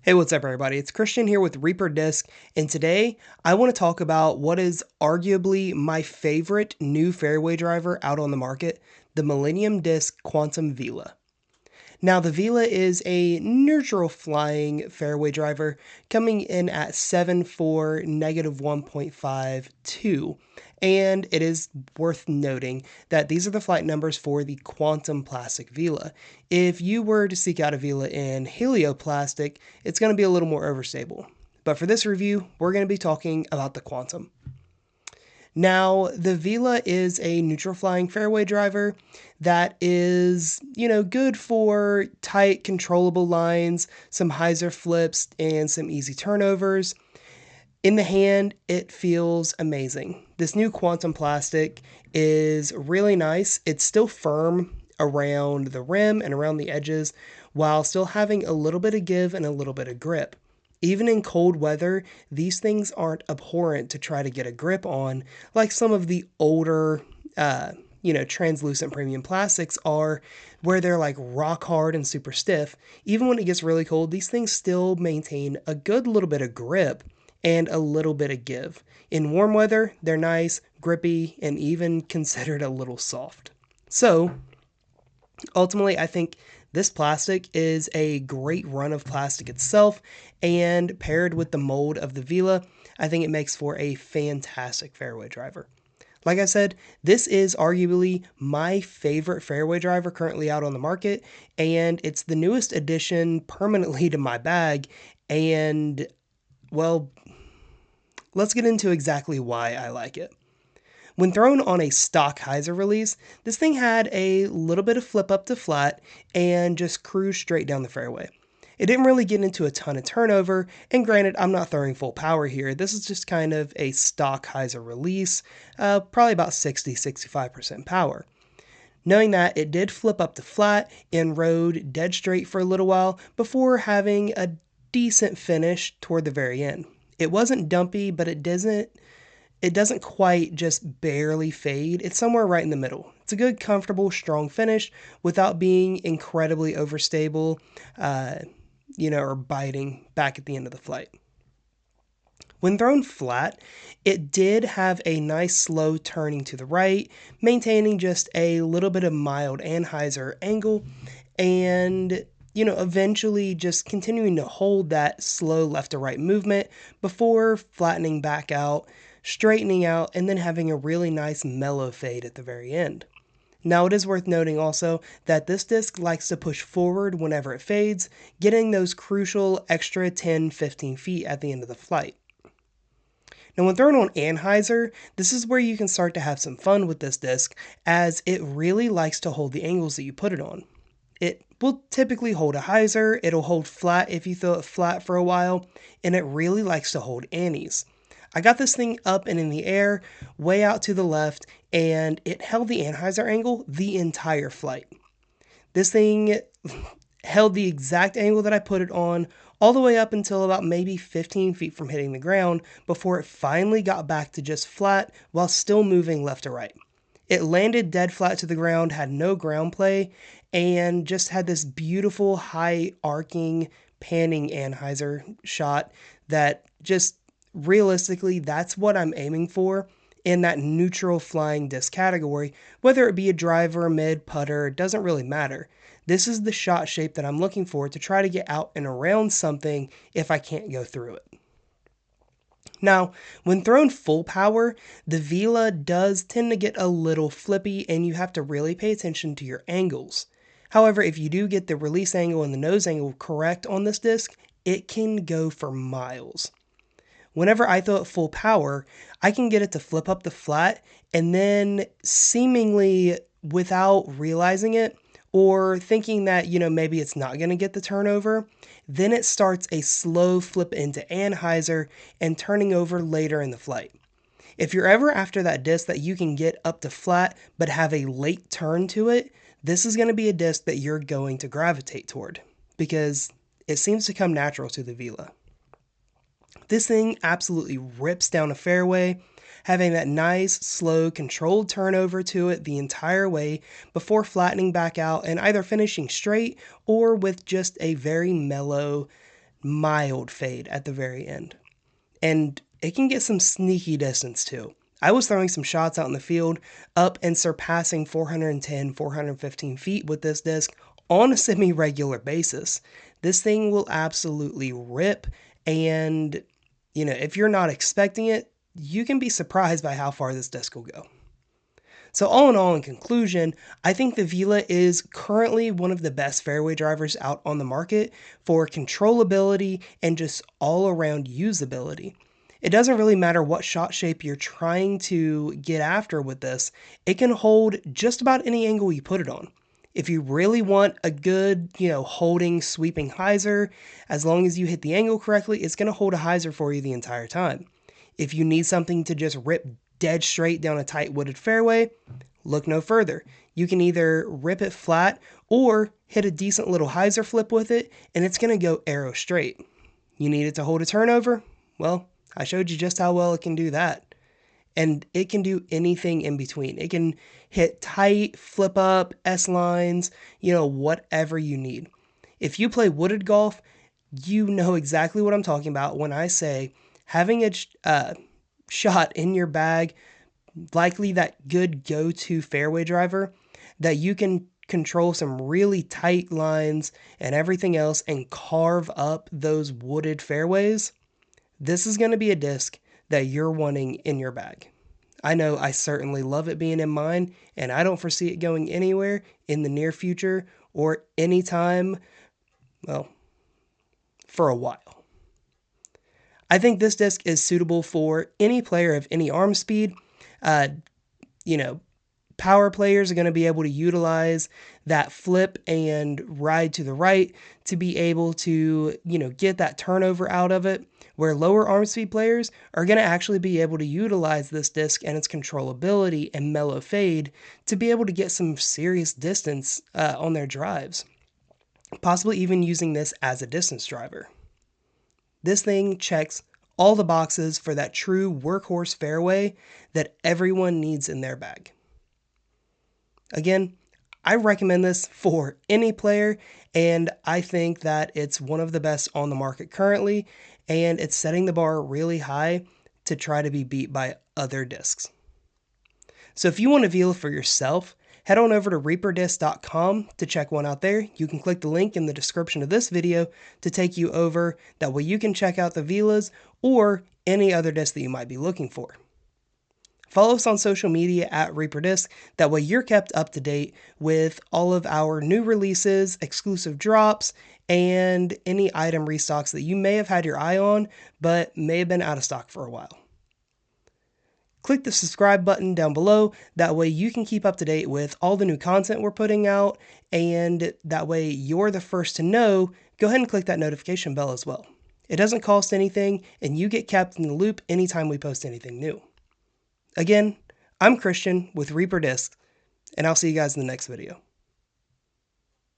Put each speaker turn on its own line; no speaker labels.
Hey, what's up, everybody? It's Christian here with Reaper Disc, and today I want to talk about what is arguably my favorite new fairway driver out on the market, the Millennium Disc Quantum Vela. Now, the Vela is a neutral flying fairway driver coming in at 7.4, negative 1.52. And it is worth noting that these are the flight numbers for the Quantum Plastic Vela. If you were to seek out a Vela in Helioplastic, it's going to be a little more overstable. But for this review, we're going to be talking about the Quantum. Now, the Vela is a neutral flying fairway driver that is, good for tight, controllable lines, some hyzer flips, and some easy turnovers. In the hand, it feels amazing. This new Quantum plastic is really nice. It's still firm around the rim and around the edges while still having a little bit of give and a little bit of grip. Even in cold weather, these things aren't abhorrent to try to get a grip on like some of the older, translucent premium plastics are, where they're like rock hard and super stiff. Even when it gets really cold, these things still maintain a good little bit of grip and a little bit of give. In warm weather, they're nice, grippy, and even considered a little soft. So, ultimately, I think this plastic is a great run of plastic itself, and paired with the mold of the Vela, I think it makes for a fantastic fairway driver. Like I said, this is arguably my favorite fairway driver currently out on the market, and it's the newest addition permanently to my bag, and, well, let's get into exactly why I like it. When thrown on a stock hyzer release, this thing had a little bit of flip up to flat and just cruised straight down the fairway. It didn't really get into a ton of turnover, and granted, I'm not throwing full power here. This is just kind of a stock hyzer release, probably about 60-65% power. Knowing that, it did flip up to flat and rode dead straight for a little while before having a decent finish toward the very end. It wasn't dumpy, but it doesn't quite just barely fade. It's somewhere right in the middle. It's a good, comfortable, strong finish without being incredibly overstable, or biting back at the end of the flight. When thrown flat, it did have a nice slow turning to the right, maintaining just a little bit of mild anhyzer angle, and eventually just continuing to hold that slow left to right movement before flattening back out, straightening out, and then having a really nice mellow fade at the very end. Now, it is worth noting also that this disc likes to push forward whenever it fades, getting those crucial extra 10-15 feet at the end of the flight. Now, when thrown on anhyzer, this is where you can start to have some fun with this disc, as it really likes to hold the angles that you put it on. It will typically hold a hyzer, it'll hold flat if you throw it flat for a while, and it really likes to hold annies. I got this thing up and in the air, way out to the left, and it held the anhyzer angle the entire flight. This thing held the exact angle that I put it on, all the way up until about maybe 15 feet from hitting the ground, before it finally got back to just flat while still moving left to right. It landed dead flat to the ground, had no ground play, and just had this beautiful high arcing panning anhyzer shot that just realistically, that's what I'm aiming for in that neutral flying disc category. Whether it be a driver, mid, putter, it doesn't really matter. This is the shot shape that I'm looking for to try to get out and around something if I can't go through it. Now, when thrown full power, the Vela does tend to get a little flippy, and you have to really pay attention to your angles. However, if you do get the release angle and the nose angle correct on this disc, it can go for miles. Whenever I throw it full power, I can get it to flip up the flat, and then seemingly without realizing it, or thinking that, maybe it's not going to get the turnover, then it starts a slow flip into anhyzer and turning over later in the flight. If you're ever after that disc that you can get up to flat but have a late turn to it, this is going to be a disc that you're going to gravitate toward, because it seems to come natural to the Vela. This thing absolutely rips down a fairway, having that nice, slow, controlled turnover to it the entire way before flattening back out and either finishing straight or with just a very mellow, mild fade at the very end. And it can get some sneaky distance too. I was throwing some shots out in the field up and surpassing 410, 415 feet with this disc on a semi-regular basis. This thing will absolutely rip, and if you're not expecting it, you can be surprised by how far this disc will go. So all in all, in conclusion, I think the Vela is currently one of the best fairway drivers out on the market for controllability and just all around usability. It doesn't really matter what shot shape you're trying to get after with this, it can hold just about any angle you put it on. If you really want a good, holding, sweeping hyzer, as long as you hit the angle correctly, it's going to hold a hyzer for you the entire time. If you need something to just rip dead straight down a tight wooded fairway, look no further. You can either rip it flat or hit a decent little hyzer flip with it, and it's going to go arrow straight. You need it to hold a turnover? Well, I showed you just how well it can do that. And it can do anything in between. It can hit tight, flip up, S-lines, whatever you need. If you play wooded golf, you know exactly what I'm talking about when I say having a shot in your bag, likely that good go-to fairway driver, that you can control some really tight lines and everything else and carve up those wooded fairways. This is going to be a disc that you're wanting in your bag. I know I certainly love it being in mine, and I don't foresee it going anywhere in the near future or anytime, well, for a while. I think this disc is suitable for any player of any arm speed. Power players are going to be able to utilize that flip and ride to the right to be able to, get that turnover out of it, where lower arm speed players are going to actually be able to utilize this disc and its controllability and mellow fade to be able to get some serious distance on their drives, possibly even using this as a distance driver. This thing checks all the boxes for that true workhorse fairway that everyone needs in their bag. Again, I recommend this for any player, and I think that it's one of the best on the market currently, and it's setting the bar really high to try to be beat by other discs. So if you want a Vela for yourself, head on over to reaperdisc.com to check one out there. You can click the link in the description of this video to take you over. That way you can check out the Velas or any other disc that you might be looking for. Follow us on social media at ReaperDisc. That way you're kept up to date with all of our new releases, exclusive drops, and any item restocks that you may have had your eye on, but may have been out of stock for a while. Click the subscribe button down below. That way you can keep up to date with all the new content we're putting out, and that way you're the first to know. Go ahead and click that notification bell as well. It doesn't cost anything, and you get kept in the loop anytime we post anything new. Again, I'm Christian with Reaper Disc, and I'll see you guys in the next video.